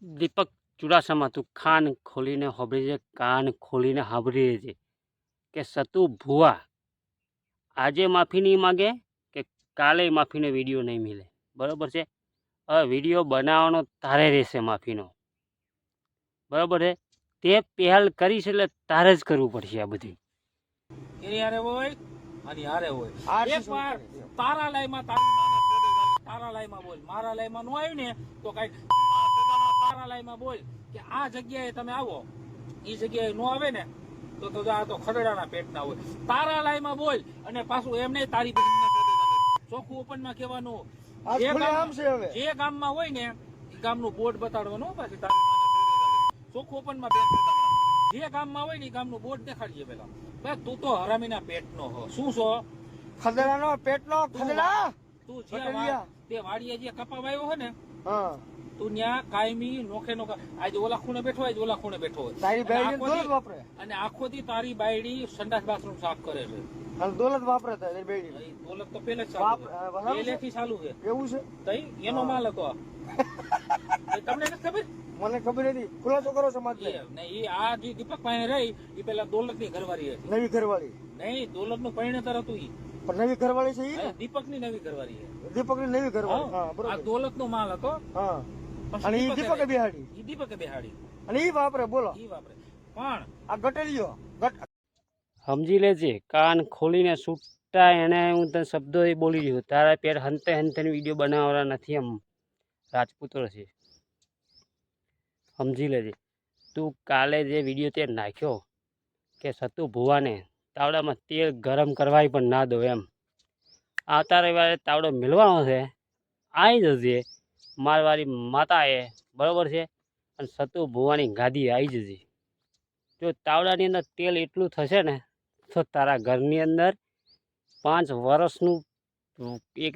દીપક ચુડાસમા તું કાન ખોલીને સાંભળી છે, કાન ખોલીને સાંભળી રહેજે કે સતુ ભુવા આજે માફી નહીં માગે કે કાલે માફીનો વિડીયો નહીં મિલે, બરાબર છે. હવે વિડીયો બનાવવાનો તારે રહેશે માફીનો, બરાબર છે. તે પહેલ કરીશ એટલે તારે જ કરવું પડશે આ બધું. એની હારે હોય અને હારે હોય એકવાર તારા લાઈમાં તારા લાઈમાં બોલ, મારા લાઈમાં નો આવ્યું ને તો કઈ તારા લાઈમાં બોલ કે આ જગ્યાએ તમે આવો, એ જગ્યાએ નો આવે ને તો આ તો ખરડાના પેટના હોય. તારા લાઈમાં બોલ અને પાછું એમ નહીં તારી ચોખ્ખું ઓપનમાં કહેવાનું જે ગામમાં હોય ને એ ગામનું બોર્ડ બતાડવાનું. પાછી ચોખ્ખું ઓપનમાં જે ગામમાં હોય ને એ ગામનું બોર્ડ દેખાડજે પેલા. તું તો હરામીના પેટનો હો. શું છો? ખદડાનો પેટનો ખદડા. તું તે વાડીએ જે કપા વાવ્યો હોય ને તું ન્યા કાયમી નોખે નો આજે ઓલા ખૂણે બેઠો હોય, ઓલા ખૂણે બેઠો હોય તારી બાયડી દોલત વાપરે અને આખો દી તારી બાયડી સંડાસ બાથરૂમ સાફ કરે છે અને દોલત વાપરે તારી બાયડી. દોલત તો પહેલેથી ચાલુ છે. એવું છે? તઈ એનો માલ હતો. તમને નથી ખબર? મને ખબર નથી. ખુલાસો કરો સમાજ નહીં. આ જે દીપક પાસે રહી એ પેલા દોલત ની ઘરવાળી હતી. નવી ઘરવાળી નહીં, દોલત નું પરિણતર હતું ઈ. પણ નવી ઘરવાળી છે ઈ દીપક ની નવી ઘરવાળી છે. દીપક ની નવી ઘરવાળી. હા, બરોબર. આ દોલત નો માલ હતો. હા, અને ઈ દીપકે બેહાડી. ઈ દીપકે બેહાડી અને ઈ વાપરે. બોલો, ઈ વાપરે. પણ આ ગટલિયો સમજી લેજે, કાન ખોલીને છૂટા એને હું તને શબ્દો એ બોલી રહ્યો. તારા પેર હંતે હંતે વિડીયો બનાવવાના નથી. એમ રાજપૂતો છે, સમજી લેજે. તું કાલે જે વિડીયો તે નાખ્યો કે સતુ ભુવાને તાવડામાં તેલ ગરમ કરવાય પણ ના દો એમ, આવતા રવિવારે તાવડો મિલવાનો છે. આવી જજે મારવાળી માતાએ, બરાબર છે. અને સતુ ભુવાની ગાદી આવી જજે. જો તાવડાની અંદર તેલ એટલું થશે ને તો તારા ઘરની અંદર 5 વર્ષનું એક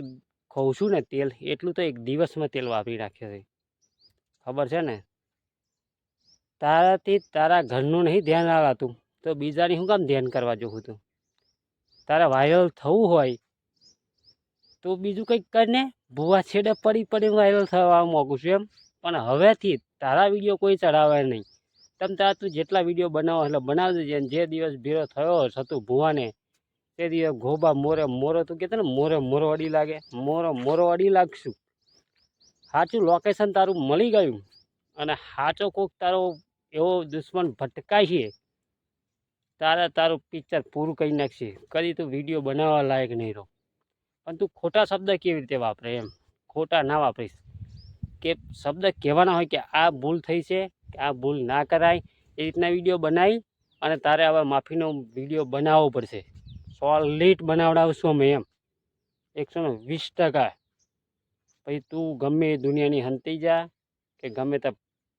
ખાઉં છું ને તેલ, એટલું તો એક દિવસમાં તેલ વાપરી નાખે છે, ખબર છે ને. તારાથી તારા ઘરનું નહીં ધ્યાન આવાતું તો બીજાની શું કામ ધ્યાન કરવા જોઉં તું? તારે વાયરલ થવું હોય તો બીજું કંઈક કરીને ભૂવા છેડે પડી વાયરલ થવા માગું છું એમ. પણ હવેથી તારા વિડીયો કોઈ ચડાવે નહીં. તારા તું જેટલા વિડીયો બનાવો એટલે બનાવજે. જે દિવસ ભેરો થયો સતુ ભુવાને તે દિવસ ગોબા મોરો તું કહેતો ને મોરો અડી લાગે, મોરો અડી લાગશું. સાચું લોકેશન તારું મળી ગયું અને સાચો કોક તારો એવો દુશ્મન ભટકાય છે, તારું પિક્ચર પૂરું કરી નાખશે. કદી તું વિડીયો બનાવવા લાયક નહીં રહો. પણ તું ખોટા શબ્દ કેવી રીતે વાપરે એમ, ખોટા ના વાપરીશ. કે શબ્દ કહેવાના હોય કે આ ભૂલ થઈ છે, કે આ ભૂલ ના કરાય, એ રીતના વિડીયો બનાવી અને તારે હવે માફીનો વિડીયો બનાવવો પડશે. સોલિડ બનાવડાવશું અમે એમ 120%. પછી તું ગમે દુનિયાની હંતી જા કે ગમે તે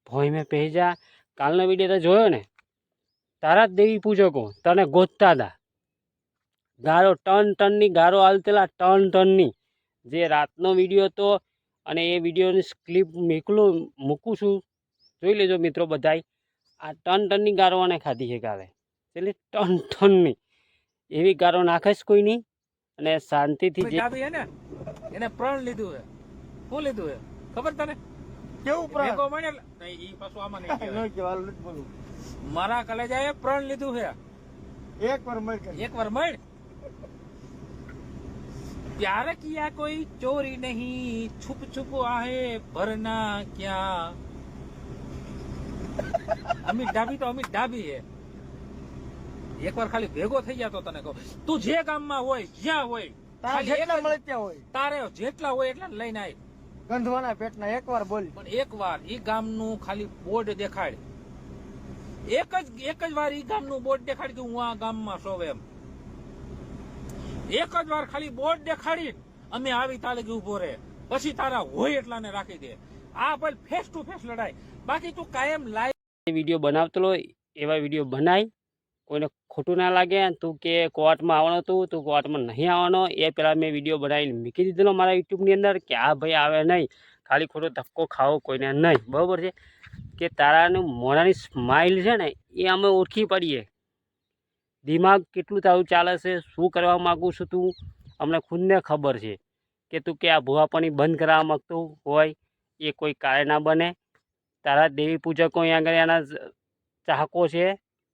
ભોય મેં પહેરી જા. કાલનો વિડીયો તો જોયો ને, તારા જ દેવી પૂજકો તને ગોતતા હતા. ગારો ટનની ગારો આલતેલા, ટનની. જે રાતનો વિડીયો હતો અને એ વિડીયોની ક્લિપ મૂકું છું, જોઈ લેજો મિત્રો બધાય. આ ટનની ગારો અને ખાધી છે કાલે, એટલે ટનની એવી ગારો નાખે કોઈ નહીં. અને શાંતિથી જે એને પ્રણ લીધું છે. શું લીધું છે ખબર તને? કેવું પ્રણ? મારા કલેજાએ પ્રણ લીધું છે. એકવાર મળ. प्यार किया कोई चोरी नहीं, छुप छुप आहे भरना क्या. અમિત ડાબી છે. એકવાર ખાલી ભેગો થઈ જતો તને કહું, તું જે ગામમાં હોય જ્યાં હોય તારે જેટલા હોય એટલા લઈને આવી. ગંધવાના પેટના એકવાર બોલ. પણ એકવાર ઈ ગામનું ખાલી બોર્ડ દેખાડ. એક જ વાર ઈ ગામનું બોર્ડ દેખાડ કે હું આ ગામમાં સોવ એમ. એક જ વાર ખાલી બોર્ડ દેખાડી અમે આવી તાલે ઉભો રહે. પછી તારા હોય એટલાને રાખી દે. આ પણ ફેસ ટુ ફેસ લડાઈ. બાકી તું કાયમ લાઈવ વિડીયો બનાવતો હોય એવા વિડીયો બનાય. કોઈને ખોટું ના લાગે. તું કે કોર્ટમાં આવવાનો તું કોર્ટમાં નહીં આવવાનો, એ પહેલાં મેં વિડીયો બનાવીને મૂકી દીધેલો મારા યુટ્યુબની અંદર કે આ ભાઈ આવે નહીં, ખાલી ખોટો ધક્કો ખાવો કોઈને નહીં, બરાબર છે. કે તારાનું મોઢાની સ્માઇલ છે ને એ અમે ઓળખી પડીએ. દિમાગ કેટલું તારું ચાલે છે, શું કરવા માગું છું તું, અમને ખુદને ખબર છે. કે તું કે આ ભુવાપણી બંધ કરાવવા માગતું હોય એ કોઈ કારણ ના બને. તારા દેવી પૂજકો અહીંયા આગળ એના ચાહકો છે,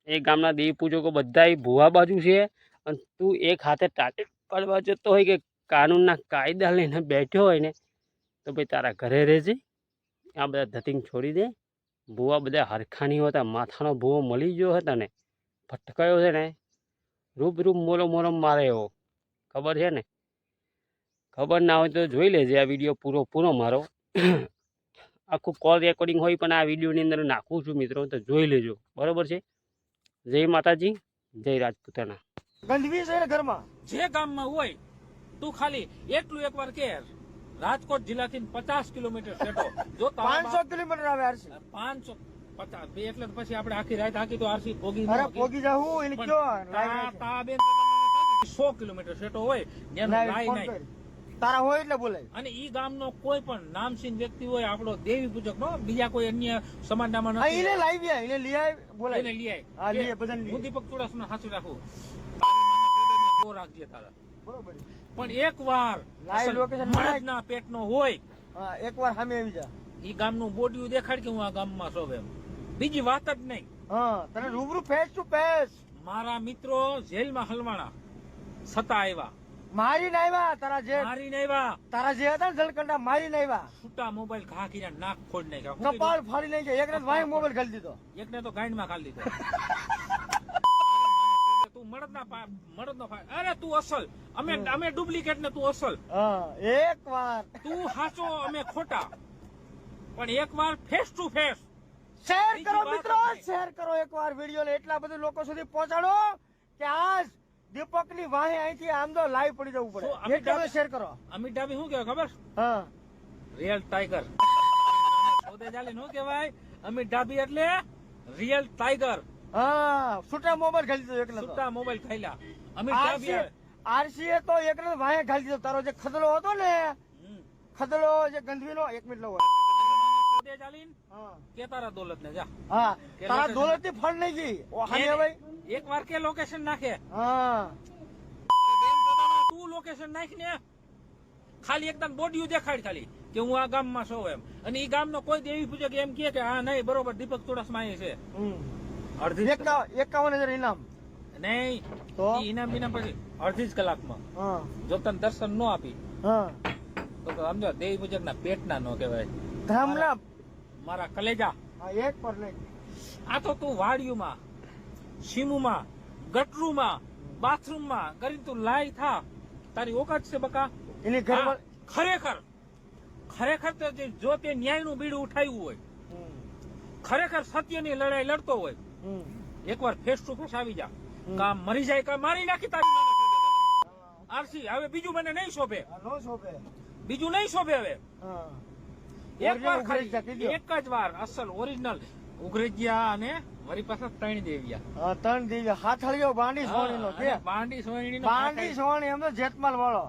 એ ગામના દેવી પૂજકો બધા ભુવા બાજુ છે, અને તું એક હાથે ટાટે પડવા જતો હોય કે કાનૂનના કાયદા લઈને બેઠ્યો હોય ને, તો ભાઈ તારા ઘરે રહેજે. આ બધા ધતિંગ છોડી દે. ભૂવા બધા હરખાની હોતા, માથાનો ભૂવો મળી ગયો હતો ને, ભટકાયો છે ને, રૂબરૂ મોલો મોલો મારે એવો, ખબર છે ને? ખબર ના હોય તો જોઈ લેજે આ વિડીયો પૂરો મારો. આખું કોલ રેકોર્ડિંગ હોય પણ આ વિડીયોની અંદર નાખું છું મિત્રો, તો જોઈ લેજો, બરાબર છે? જય માતાજી, જય રાજપૂતાના. ગંદકી છે ને ઘરમાં. જે ગામમાં હોય તું ખાલી એટલું એકવાર કે રાજકોટ જિલ્લાથી 50 કિલોમીટર સેટો જો 500 કિલોમીટર આવે આરસી. 550 એટલે તો પછી આપણે આખી રાત હાકી તો આરસી પોગી ન અરે હાકી. પોગી જાવું એને પણ કયો તા બેન તો તમને થાકી 100 કિલોમીટર સેટો હોય જેનો લાઈ નહીં. તારા હોય એટલે બોલાય. અને ઈ ગામનો કોઈ પણ નામસીન વ્યક્તિ હોય, આપણો દેવી પૂજક નો, બીજા કોઈ અન્ય સમાજનામાં હા નથી, એને લાવી એને લઈ આય બોલાય. એને લઈ આય. હા લઈ આય બધાને લઈ હું આય. દીપક ચુડાસમા સાચું રાખું, તારી માને સોદરને જો રાખજે તારા. બરોબર. પણ એકવાર Live location મહારાજના પેટનો હોય, હા એકવાર સામે આવી જા. ઈ ગામનું બોડિયું દેખાડ કે હું આ ગામમાં છું એમ, બીજી વાત જ નહીં. હા તને રૂબરૂ ફેસ ટુ ફેસ. મારા મિત્રો જેલમાં હલવાણા છતાં આવ્યા, મારી નાયવા મારી નહીં આવ્યા, તારા જે હતા ને જલકંડા મારી નાયવા. છૂટા મોબાઈલ ઘા કીને નાક ફોડ નાખ્યા. કપાળ ફાડી નાખ્યા. એકને ભાઈ મોબાઈલ ખાલી દીધો. એકને તો ગાંડમાં ખાલી દીધો. તું મળદ નો અરે તું અસલ, અમે ડુપ્લિકેટ ને તું અસલ, હા એકવાર તું સાચો અમે ખોટા. પણ એકવાર ફેસ ટુ ફેસ શેર બીજી કરો વાત મિત્રો, જ નહીં. શેર કરો એકવાર વિડીયો ને એટલા બધા લોકો સુધી પહોંચાડો કે આજ દીપક ની વાહે અહીંથી આમ તો લાઈવ પડી જવું શું પડે. અમે એટલું શેર કરો. અમિત ડાબી શું કહેવાય ખબર? હા રિયલ ટાઈગર. સોદે ચાલી નું કહેવાય અમિત ડાબી એટલે રિયલ ટાઈગર. હા છૂટા મોબાઈલ ખાલી દીધો એકને તો. છૂટા મોબાઈલ ખાઈલા અમિત ડાબી આવે. આરસી તો એકને વાહે ખાલી દીધો. તારો જે ખદડો હતો ને, હમ. ખદડો જે ગંધવીનો 1 મિનિટ લો. સોદે ચાલીને હા કે તારા દોલત ને જા હા કે તારા location- દોલત ની ફળ નહીં ગઈ. ઓ હામે ભાઈ. એક વાર કે લોકેશન નાખે. હા બેન પોતાનો તું લોકેશન નાખ ને, ખાલી એકદમ બોડીયું દેખાડ ખાલી કે હું આ ગામમાં છું એમ. અને ઈ ગામનો કોઈ દેવી પૂજક એમ કહે કે હા નહીં બરોબર દીપક ચુડાસમા અહીં છે, હમ. અડધી જ 51,000 ઇનામ. નહીં તો ઈ ઇનામ બીનામ પછી અડધી જ કલાકમાં હા જો તને દર્શન ન આપી હા તો સમજો દેવી પૂજક ના પેટના નો કહેવાય. ધામના. મારા કલેજા હા એક પર નહીં. આ તો તું વાડિયુંમાં, સીમુમાં, ગટરુમાં, બાથરૂમમાં કરીને તું લાઈ થા, તારી ઓકાત છે બકા? એની ઘરમાં હા, ખરેખર તો જો તે ન્યાયનું બીડું ઉઠાવ્યું હોય, ખરેખર સત્યની લડાઈ લડતો હોય, એકવાર ફેસ ટુ ફેસ આવી જા. કામ મરી જાય કામ મારી નાખી તારી માને શોભે. આરસી હવે બીજું મને નહીં શોભે, નો શોભે. બીજું નહીં શોભે હવે. હા એક વાર Original ખાલી ઉઘરેજિયા કીધું. એક જ વાર અસલ ઓરિજિનલ ઉઘરેજિયા અને વળી પાછા ત્રણ દેવિયા. હા ત્રણ દીવા હાથ હળગ્યો બાંડી સોણીનો કે બાંડી સોયણીનો બાંડી સોણી એમ તો જેતમાલ વાળો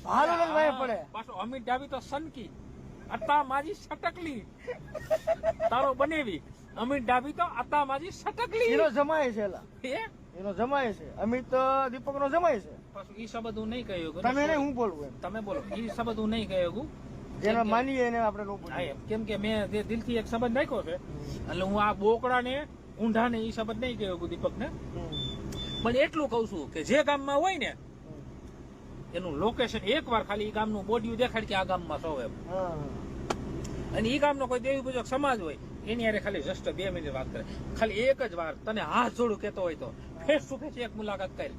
ભાલો લઈને વાય પડે. પાછો અમિત ડાબી તો સનકી અતા માજી સટકલી તારો બનેવી. અમિત ડાબી તો અતા માજી સટકલી. એનો જમાય છે એલા. હે? એનો જમાય છે. અમિત દીપક નો જમાય છે. પાછું ઈ શબ્દ હું નહીં કહ્યું. તમે નહીં હું બોલવું એમ. તમે બોલો. ઈ શબ્દ હું નહીં કહ્યું. જેને માનીએ એને આપણે નો હા, બોલીએ. એમ. કેમ કે મેં જે દિલથી એક શબ્દ નાખ્યો છે એટલે હું આ બોકડા ને ઊંઢા ને ઈ શબ્દ નહીં કહ્યું દીપક ને. પણ એટલું કઉ છું કે જે ગામમાં હોય ને એનું લોકેશન એકવાર ખાલી ઈ ગામનું બોડિયું દેખાડ કે આ ગામમાં છો એમ. હા અને ઈ ગામનો કોઈ દેવી પૂજક સમાજ હોય એની હારે ખાલી જસ્ટ 2 મિનિટ વાત કરે. ખાલી એક જ વાર તને હાથ જોડું કેતો હોય તો ફેસ ટુ ફેસ એક મુલાકાત કરી.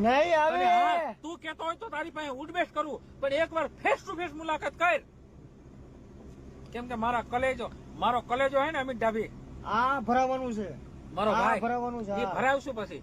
નહીં આવે. તને હા, તું કેતો હોય તો તારી પાસે ઉઠબેઠ કરું, પણ એકવાર ફેસ ટુ ફેસ મુલાકાત કર. કેમ કે મારો કલેજો હે ને અમિત ડાભી, આ ભરાવાનું છે. મારો આ ભાઈ ભરાવાનું છે. એ ભરાવશું પછી